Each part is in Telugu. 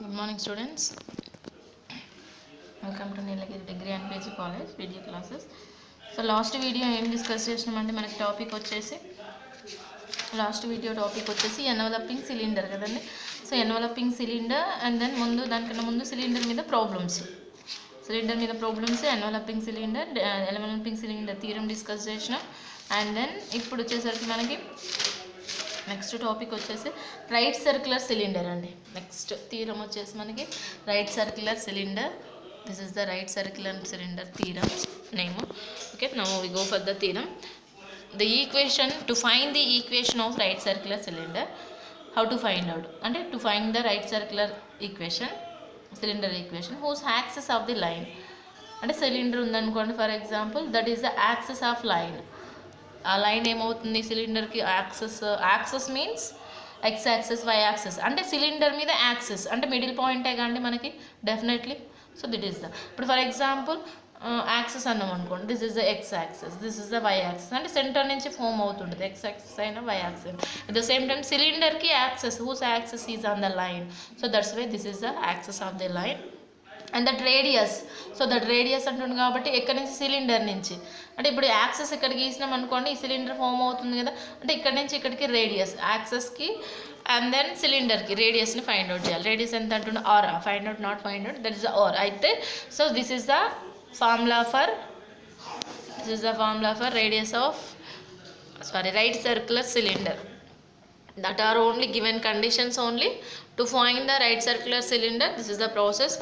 Good morning, students. Welcome to Nilagiri Degree and PG College video classes. So last video ఏం డిస్కస్ చేసినామంటే మనకి టాపిక్ వచ్చేసి ఎన్వలపింగ్ సిలిండర్ కదండి. So enveloping cylinder and then దానికన్నా ముందు సిలిండర్ మీద problems enveloping cylinder theorem discuss చేసినాం. అండ్ దెన్ ఇప్పుడు వచ్చేసరికి మనకి నెక్స్ట్ టాపిక్ వచ్చేసి రైట్ సర్క్యులర్ సిలిండర్ అండి. నెక్స్ట్ థీరం వచ్చేసి మనకి right circular cylinder. This is the right circular cylinder theorem name. Okay, now we go for the theorem. The equation, to find the equation of right circular cylinder, how to find out, అంటే to find the right circular equation, cylinder equation whose axis of the line, అంటే సిలిండర్ ఉందనుకోండి for example, that is the axis of line. ఆ లైన్ ఏమవుతుంది సిలిండర్కి axis means x axis y axis, అంటే సిలిండర్ మీద యాక్సెస్ అంటే మిడిల్ పాయింటే కానీ మనకి definitely. So that is the, ఇప్పుడు ఫర్ ఎగ్జాంపుల్ యాక్సెస్ అన్నాం అనుకోండి, this is the x axis, this is the y axis, అంటే సెంటర్ నుంచి ఫామ్ అవుతుంటుంది ఎక్స్ యాక్సెస్ అయినా y axis. At the same time సిలిండర్కి access, who's axis is on the line, so that's why this is the axis of the line. And that radius, so that radius అంటుంది కాబట్టి ఎక్కడి నుంచి సిలిండర్ నుంచి, అంటే ఇప్పుడు యాక్సెస్ ఇక్కడ గీసినాం అనుకోండి, ఈ సిలిండర్ ఫామ్ అవుతుంది కదా, అంటే ఇక్కడ నుంచి ఇక్కడికి రేడియస్, యాక్సెస్కి అండ్ దెన్ సిలిండర్కి రేడియస్ని ఫైండ్ అవుట్ చేయాలి. రేడియస్ ఎంత అంటుండే R, find out not find out, that is the R అయితే. So this is the formula for radius of right circular cylinder. That are only given conditions only to find the right circular cylinder. This is the process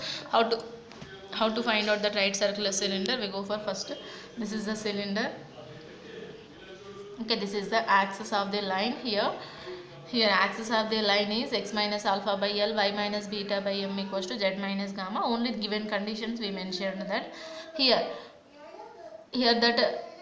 how to find out the right circular cylinder. We go for first, this is the cylinder. Okay, this is the axis of the line. Here axis of the line is x minus alpha by L, y minus beta by m equals to z minus gamma. Only given conditions we mentioned that. Here that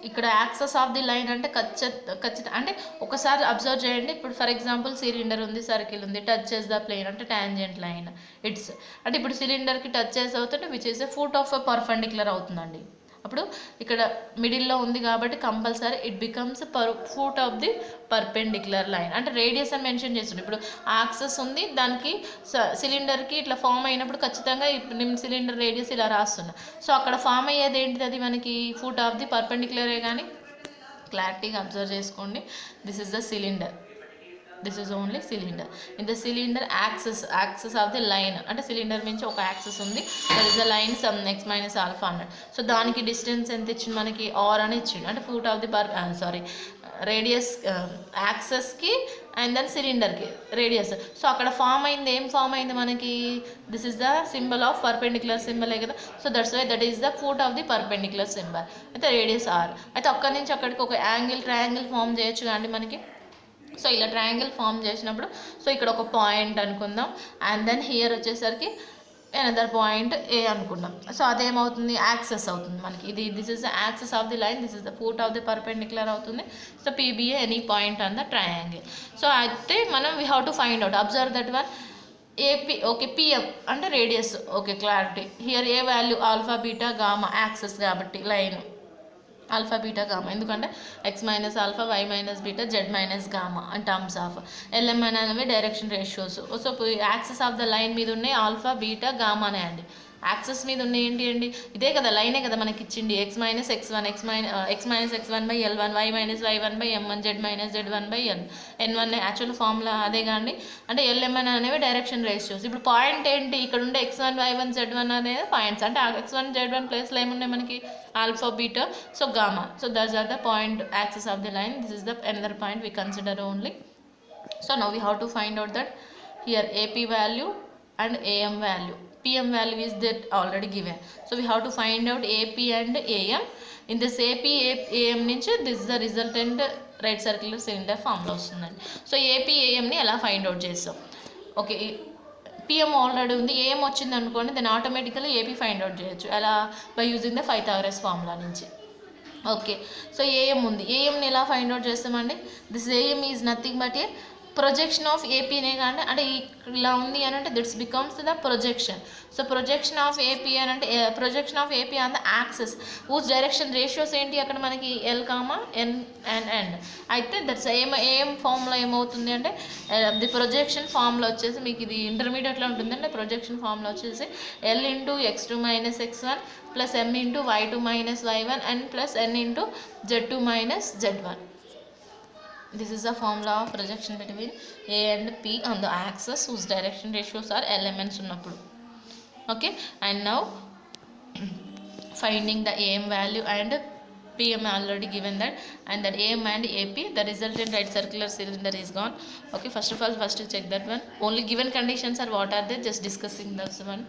ఇక్కడ యాక్సెస్ ఆఫ్ ది లైన్ అంటే ఖచ్చితంగా అంటే ఒకసారి అబ్జర్వ్ చేయండి. ఇప్పుడు ఫర్ ఎగ్జాంపుల్ సిలిండర్ ఉంది, సర్కిల్ ఉంది, టచ్ చేస్ ద ప్లేన్ అంటే టాంజెంట్ లైన్ ఇట్స్, అంటే ఇప్పుడు సిలిండర్కి టచ్ చేసి అవుతుంటే which is a foot of a perpendicular అవుతుందండి. అప్పుడు ఇక్కడ మిడిల్లో ఉంది కాబట్టి compulsory it becomes foot of the perpendicular line, అంటే రేడియస్ అని మెన్షన్ చేస్తుంది. ఇప్పుడు యాక్సెస్ ఉంది, దానికి సిలిండర్కి ఇట్లా ఫామ్ అయినప్పుడు ఖచ్చితంగా నేను సిలిండర్ రేడియస్ ఇలా రాస్తున్నా. సో అక్కడ ఫామ్ అయ్యేది ఏంటిది, అది మనకి ఫుట్ ఆఫ్ ది పర్పెండిక్యులరే. కానీ క్లారిటీగా అబ్జర్వ్ చేసుకోండి, this is the cylinder, this is only cylinder. In the cylinder axis of the line, అంటే సిలిండర్ నుంచి ఒక యాక్సెస్ ఉంది, that is the line some x minus alpha అన్నాడు. సో దానికి డిస్టెన్స్ ఎంత ఇచ్చింది మనకి, ఆర్ అని ఇచ్చిండు, అంటే ఫుట్ ఆఫ్ ది రేడియస్ యాక్సెస్కి అండ్ దెన్ సిలిండర్కి రేడియస్. సో అక్కడ ఏం ఫామ్ అయింది మనకి, this is the symbol of perpendicular సింబలే కదా. So that's why that is the foot of the perpendicular symbol. అయితే రేడియస్ ఆర్, అయితే అక్కడి నుంచి అక్కడికి ఒక ట్రయాంగిల్ ఫామ్ చేయొచ్చు కానీ మనకి. సో ఇలా ట్రయాంగిల్ ఫామ్ చేసినప్పుడు, సో ఇక్కడ ఒక పాయింట్ అనుకుందాం, అండ్ దెన్ హియర్ వచ్చేసరికి అనదర్ పాయింట్ ఏ అనుకుందాం. సో అదేమవుతుంది, యాక్సెస్ అవుతుంది మనకి. This is the axis of the line, this is the foot of the perpendicular అవుతుంది. So P be a any point on the triangle. So అయితే మనం we have to find out, observe that one AP. Okay, PM అంటే radius. Okay, clarity. Here A value, alpha beta gamma, axis కాబట్టి లైన్ ఆల్ఫా బీటా గామా, ఎందుకంటే X minus alpha, y minus beta, z minus gamma and terms of LMN అనేవి direction ratios. So axis of the line మీద ఉన్నాయి ఆల్ఫా బీటా గామానే అండి. యాక్సెస్ మీద ఉన్నాయి ఏంటి అండి, ఇదే కదా లైనే కదా మనకి ఇచ్చింది, x minus x one by L1, y minus y1 by M1, z minus Z1 by N1. Actual formula అదే కానీ, అంటే ఎల్ఎంఎన్ అనేవి డైరెక్షన్ రేషియోస్. ఇప్పుడు పాయింట్ ఏంటి, ఇక్కడ ఉండే x1, y1, Z1 అనేది పాయింట్స్, అంటే x1, Z1 ప్లేస్లో ఏమున్నాయి మనకి, alpha beta, so gamma. So that's are the point axis of the line. This is the another point we consider only. So now we have to find out that here AP value and AM value. PM value is that already given. So we have to find out AP and AM. In this AM నుంచి this is the resultant right circular cylinder ఫామ్లో వస్తుందండి. సో AP AMని ఎలా ఫైండ్ అవుట్ చేస్తాం. ఓకే, PM ఆల్రెడీ ఉంది, AM వచ్చింది అనుకోండి, then automatically AP find out చేయొచ్చు. ఎలా, by using the Pythagoras formula నుంచి. ఓకే, సో AM ఉంది, AMని ఎలా ఫైండ్ అవుట్ చేస్తామండి, this AM is nothing but a projection of ఏపీనే కానీ అంటే ఇలా ఉంది అని అంటే it's becomes the projection. So projection of AP అని అంటే projection of AP on the axis whose direction ratios ఏంటి అక్కడ మనకి L comma N and end. అయితే దట్స్ ఏం ఫామ్లో ఏమవుతుంది అంటే ది ప్రొజెక్షన్ ఫామ్లో వచ్చేసి మీకు ఇది ఇంటర్మీడియట్లో ఉంటుందంటే ప్రొజెక్షన్ ఫామ్లో వచ్చేసి L into x2 minus x1 plus m into y2 minus y1 and plus n into z2 minus z1. This is the formula of projection between A and P on the axis whose direction ratios are elements ఉన్నప్పుడు. Okay, and now finding the AM value and PM already given that, and that AM and AP, the resultant right circular cylinder is gone. Okay, first of all, first check that one. Only given conditions are what are they, just discussing this one.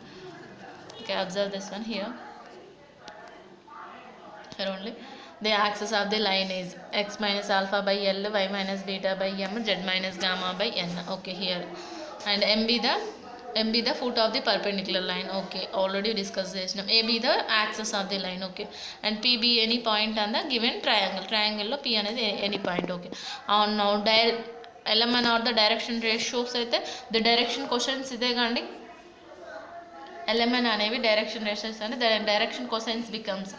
Okay, observe this one here only. The axis of the line is x minus alpha by L, y minus beta by m, z minus gamma by n. Okay, here. And m be the foot of the perpendicular line. Okay, already discussed this. Now a be the axis of the line. Okay, and p be any point on the given triangle. Triangle lo p anedi any point. Okay, now element or the direction ratios aithe the direction questions ide gandi element అనేవి direction ratios and the direction cosines becomes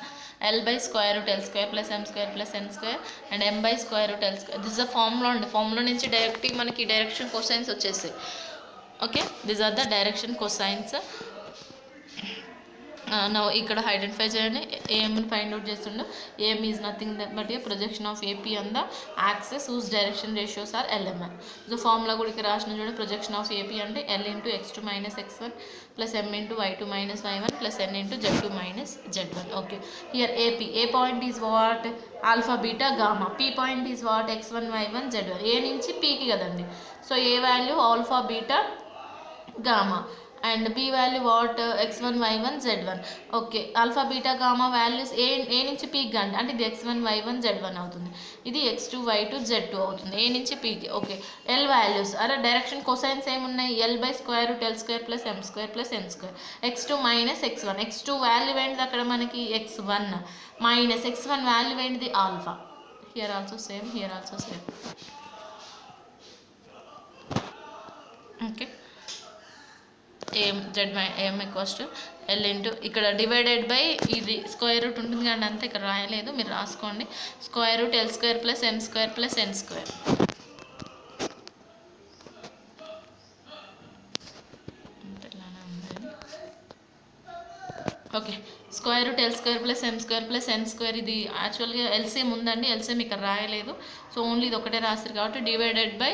L by square root L square plus m square plus n square and m by square root L square. This is a formula అండి. ఫార్ములా నుంచి డైరెక్ట్గా మనకి డైరెక్షన్ కొసైన్స్ వచ్చేసాయి. Okay, these are the direction cosines. Now ఇక్కడ ఐడెంటిఫై చేయండి. ఏఎంని ఫైండ్ అవుట్ చేస్తుండే. AM is nothing but a projection of AP on the axis whose direction ratios are LMN. So formula కూడా ఇక్కడ రాసిన చూడండి. ప్రొజెక్షన్ ఆఫ్ ఏపీ అంటే L into x2 minus x1 plus m into y2 minus y1 plus n into z2 minus z1. Okay, here AP, A point is what, alpha beta gamma. P point is what, x1 y1 z1. A నుంచి పీకి కదండి. So A value alpha beta gamma and b value what, x1 y1 z1. Okay, alpha beta gamma values A నుంచి పీక్ గండి అంటే ఇది x1 y1 z1 అవుతుంది. ఇది x2 y2 z2 అవుతుంది ఏ నుంచి పీక్. Okay, L values are direction cosines ఏమున్నాయి, L by square root L square plus M square plus N square. x2 minus x1, x2 value ఏంటిది అక్కడ మనకి x1 మైనస్ x1 వాల్యూ ఏంటిది alpha. Here also same, here also same. Okay, ఏం జెడ్ ఏం ఈక్వల్స్ టు ఎల్ ఇంటూ ఇక్కడ డివైడెడ్ బై ఇది స్క్వేర్ రూట్ ఉంటుంది కానీ అంతా ఇక్కడ రాయలేదు, మీరు రాసుకోండి. Square root L square plus M square plus N square. Okay, square root L square plus M square plus N square. ఇది యాక్చువల్గా ఎల్సిఎం ఉందండి, ఎల్సిఎం ఇక్కడ రాయలేదు. సో ఓన్లీ ఇది ఒకటే రాస్తారు కాబట్టి divided by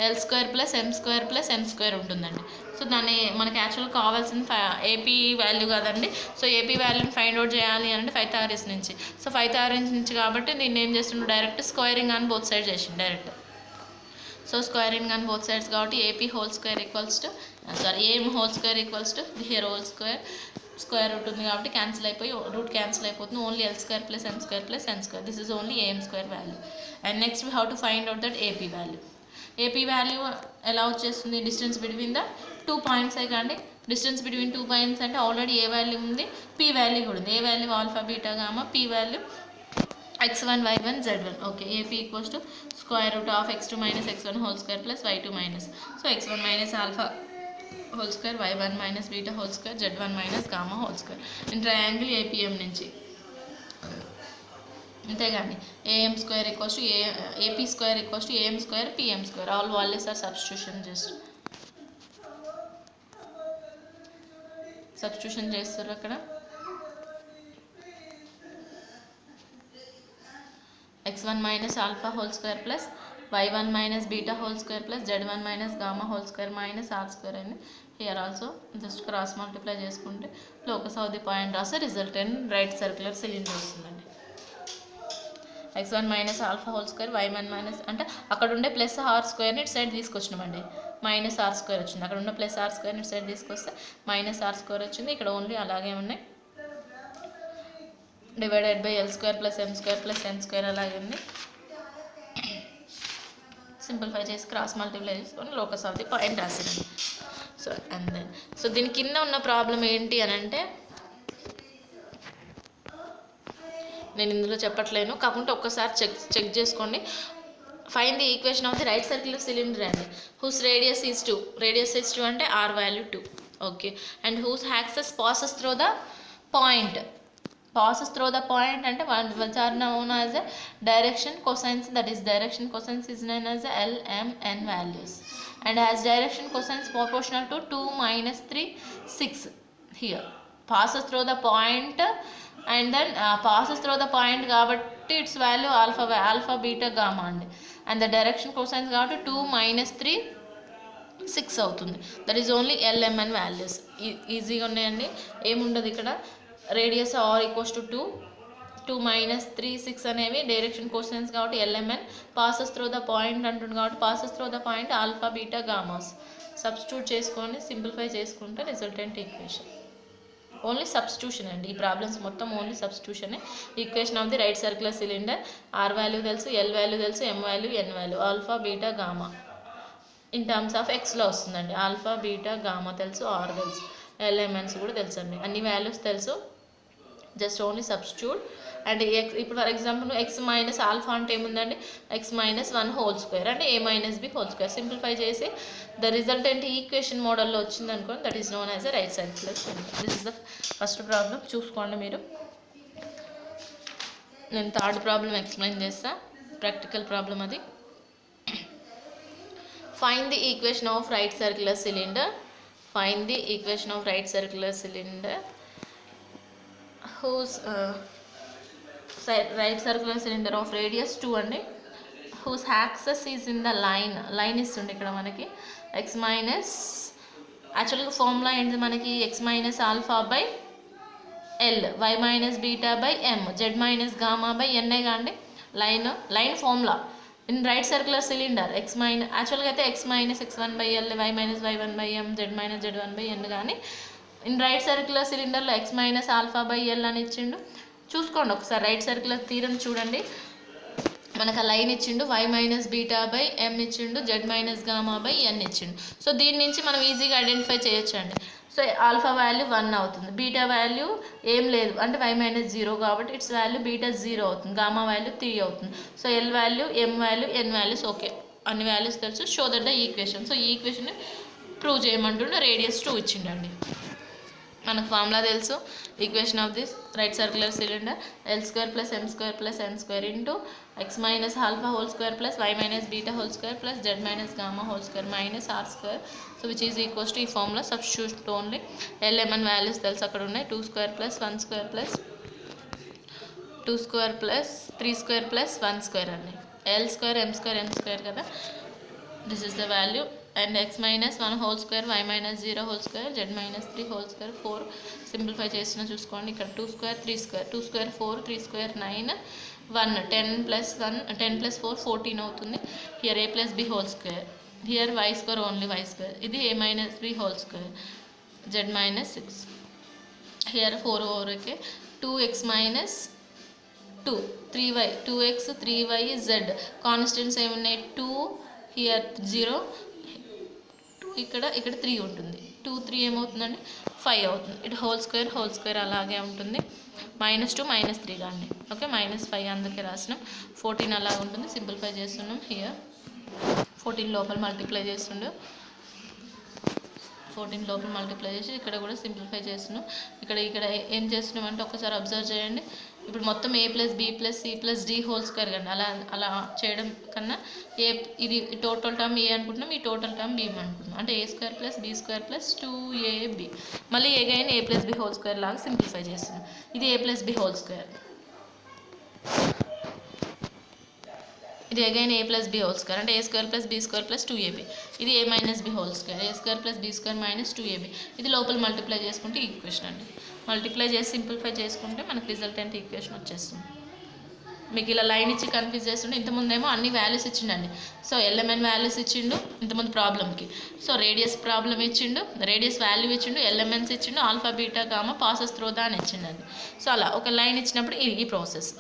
L square plus M square plus N square ఉంటుందండి. సో దాన్ని మనకి యాక్చువల్గా కావాల్సింది ఏపీ వాల్యూ కదండి. సో ఏపీ వాల్యూని ఫైండ్ అవుట్ చేయాలి అంటే పైథాగరస్ నుంచి. సో పైథాగరస్ నుంచి కాబట్టి నేను ఏం చేస్తుండే డైరెక్ట్ స్క్వేరింగ్ అని బోత్ సైడ్ చేసిండు డైరెక్ట్. సో స్క్వేరింగ్ అని బోత్ సైడ్స్ కాబట్టి AP whole square equals to AM whole square equals to here whole square. Square root ఉంది కాబట్టి క్యాన్సిల్ అయిపోయి రూట్ క్యాన్సిల్ అయిపోతుంది. Only L square plus M square plus N square. This is only AM square value. And next we how to find out that AP value. AP value ఎలా వచ్చేస్తుంది, డిస్టెన్స్ బిట్వీన్ ద 2 పాయింట్స్ కానీ డిస్టెన్స్ బిట్వీన్ 2 పాయింట్స్ అంటే ఆల్రెడీ ఏ వాల్యూ ఉంది, పీ వాల్యూ కూడా ఉంది. A value alpha beta gamma, P value x1 y1 z1. Okay, AP equals to square root of x2 minus x1 whole square plus y2 minus. So x1 minus alpha whole square y1 minus beta whole square z1 minus gamma whole square in triangle APM నుంచి. అంతేగాని AM square equals to AP square equals to AM square PM square. All values are substitution, just substitution చేస్తారు అక్కడ. x1 minus alpha whole square plus y1 minus beta whole square plus z1 minus gamma whole square minus R square అని. Here also just cross multiply చేసుకుంటే లోకస్ ఆఫ్ ది పాయింట్ రాస్తే result and right circular cylinder వస్తుందండి. x1 minus alpha whole square y1 minus అంటే అక్కడ ఉండే ప్లస్ ఆర్ స్క్వేర్ని ఇటు సైడ్ తీసుకొచ్చినామండి, మైనస్ ఆర్ స్క్వేర్ వచ్చింది. అక్కడ ఉన్న ప్లస్ ఆర్ స్క్వేర్ని ఇటు సైడ్ తీసుకొస్తే మైనస్ ఆర్ స్క్వేర్ వచ్చింది. ఇక్కడ ఓన్లీ అలాగే ఉన్నాయి. Divided by L square plus M square plus N square అలాగే ఉంది. సింప్లిఫై చేసి క్రాస్ మల్టిప్లై చేసుకొని లోకస్ ఆఫ్ ది పాయింట్ రాసిరండి. సో అండ్ దెన్ సో దీని కింద ఉన్న ప్రాబ్లం ఏంటి అని అంటే నేను ఇందులో చెప్పట్లేను, కాకుంటే ఒక్కసారి చెక్ చేసుకోండి. Find the equation of the right circular cylinder and whose radius is 2. Radius is 2 అంటే r value 2. Okay. And whose axis passes through the point. Passes through the point అంటే which are known as a direction cosines. That is direction cosines is known as L, M, N values. And has direction cosines proportional to 2, -3, 6. Here passes through the point and then passes through the point కాబట్టి its value alpha, beta, gamma అండి. And the direction cosines కాబట్టి 2, -3, 6 అవుతుంది. That is only LMN values. ఈజీగా ఉన్నాయండి, ఏముండదు ఇక్కడ. రేడియస్ r ఈక్వల్స్ టు 2, 2, -3, 6 అనేవి డైరెక్షన్ కోసైన్స్ కాబట్టి LMN. Passes through the point అంటుంది కాబట్టి passes through the point alpha, beta, gammas. Substitute చేసుకొని సింప్లిఫై చేసుకుంటే రిజల్టెంట్ ఈక్వేషన్. ఓన్లీ సబ్స్టిట్యూషన్ అండి, ఈ ప్రాబ్లమ్స్ మొత్తం ఓన్లీ సబ్స్టిట్యూషనే. Equation of the right circular cylinder. R value తెలుసు, ఎల్ వాల్యూ తెలుసు, M value, N value, alpha, beta, gamma in terms of ఎక్స్లో వస్తుందండి. ఆల్ఫా, బీటా, గామా తెలుసు, ఆర్ తెలుసు, ఎల్ఎంఎన్స్ కూడా తెలుసు అండి. అన్ని వాల్యూస్ తెలుసు, just only substitute. And x ఇప్పుడు for example x minus alpha అంటే ఏముందండి, ఎక్స్ -1 హోల్ స్క్వేర్ అంటే a - b whole square. Simplify చేసి ద రిజల్టెంట్ ఈక్వేషన్ మోడల్లో వచ్చింది అనుకోండి, that is known as a right circular cylinder. This is the first problem, చూసుకోండి మీరు. నేను థర్డ్ ప్రాబ్లం ఎక్స్ప్లెయిన్ చేస్తా, ప్రాక్టికల్ ప్రాబ్లం అది. Find the equation of right circular cylinder. Find the equation of right circular cylinder whose right circular cylinder of radius 2 అండి. whose axis is in the line ఇస్తుంది ఇక్కడ మనకి. x మైనస్ యాక్చువల్గా ఫార్ములా ఏంటి మనకి, x minus alpha by L, y minus beta by M, z minus gamma by ఎన్ఏ కాండి line formula. In right circular cylinder x minus యాక్చువల్గా అయితే x minus x1 by L, y minus y1 by M, z minus z1 by N. కానీ ఇన్ రైట్ సర్క్యులర్ సిలిండర్లో x minus alpha by L అని ఇచ్చిండు. చూసుకోండి ఒకసారి రైట్ సర్క్యులర్ థీరం చూడండి, మనకు ఆ లైన్ ఇచ్చిండు, y మైనస్ బీటా బై ఎం ఇచ్చిండు, z మైనస్ గామా బై ఎన్ ఇచ్చిండు. సో దీని నుంచి మనం ఈజీగా ఐడెంటిఫై చేయొచ్చు అండి. సో ఆల్ఫా వాల్యూ 1 అవుతుంది, బీటా వాల్యూ ఏం లేదు అంటే y మైనస్ 0 కాబట్టి ఇట్స్ వాల్యూ బీటా 0 అవుతుంది, గామా వాల్యూ 3 అవుతుంది. సో ఎల్ వాల్యూ, ఎం వాల్యూ, ఎన్ వాల్యూస్ ఓకే, అన్ని వాల్యూస్ తెలుసు. Show that the equation. So ఈ ఈక్వేషన్ ప్రూవ్ చేయమంటుండే, రేడియస్ 2 ఇచ్చిండండి. మనకు ఫార్ములా తెలుసు, equation of this right circular cylinder L² + M² + N² into x minus alpha whole square plus y minus beta whole square plus z minus gamma whole square minus r². So which is equals to ఈ formula substitute only. LMN values తెలుసు అక్కడ ఉన్నాయి, 2² + 1² + 2² + 3² + 1² అండి. L² M² N² కదా, this is the value. And x minus 1 whole square, y minus 0 whole square, z minus 3 whole square, 4. Simplify చేసిన చూసుకోండి, ఇక్కడ 2² 3², 2² 4, 3² 9, 1 10 + 1 10 + 4 14 అవుతుంది. Here a + b whole square, here y² only y², ఇది a minus b whole square, z minus 6, here 4 ఓవర్కే 2x minus 2 3y, 2x 3y z. Constants ఏమున్నాయి, 2 హియర్ 0, ఇక్కడ 3 ఉంటుంది, 2 3 ఏమవుతుందండి 5 అవుతుంది. ఇటు హోల్ స్క్వేర్ అలాగే ఉంటుంది. -2 -3 కాండి, ఓకే, -5 అందుకే రాసినాం. 14 అలాగే ఉంటుంది, సింప్లిఫై చేస్తున్నాం. హియర్ 14 లోపల మల్టిప్లై చేస్తుండు, 14 లోపల మల్టిప్లై చేసి ఇక్కడ కూడా సింప్లిఫై చేస్తున్నాం. ఇక్కడ ఏం చేస్తున్నాం అంటే ఒకసారి అబ్జర్వ్ చేయండి. ఇప్పుడు మొత్తం a + b + c + d whole square కండి, అలా చేయడం కన్నా ఇది టోటల్ టర్మ్ a అనుకుంటున్నాం, ఈ టోటల్ టర్మ్ b అనుకుంటున్నాం. అంటే a² + b² + 2ab. మళ్ళీ again a + b whole square లాగా సింప్లిఫై చేస్తున్నాం. ఇది a + b హోల్ స్క్వేర్, ఇది again a + b whole square అంటే a² + b² + 2ab. ఇది a minus b whole square, a² + b² - 2ab. ఇది లోపల మల్టిప్లై చేసుకుంటే ఈక్వేషన్ అండి. మల్టిప్లై చేసి సింప్లిఫై చేసుకుంటే మనకు రిజల్టెంట్ ఈక్వేషన్ వచ్చేస్తుంది. మీకు ఇలా లైన్ ఇచ్చి కన్ఫ్యూజ్ చేస్తుండే, ఇంతకుముందేమో అన్ని వాల్యూస్ ఇచ్చిండండి. సో LMN వాల్యూస్ ఇచ్చిండు ఇంతకుముందు ప్రాబ్లంకి. సో రేడియస్ ప్రాబ్లం ఇచ్చిండు, రేడియస్ వాల్యూ ఇచ్చిండు, LMNs ఇచ్చిండు, alpha beta gamma passes through the అని ఇచ్చిండండి. సో అలా ఒక లైన్ ఇచ్చినప్పుడు ఈ ప్రాసెస్.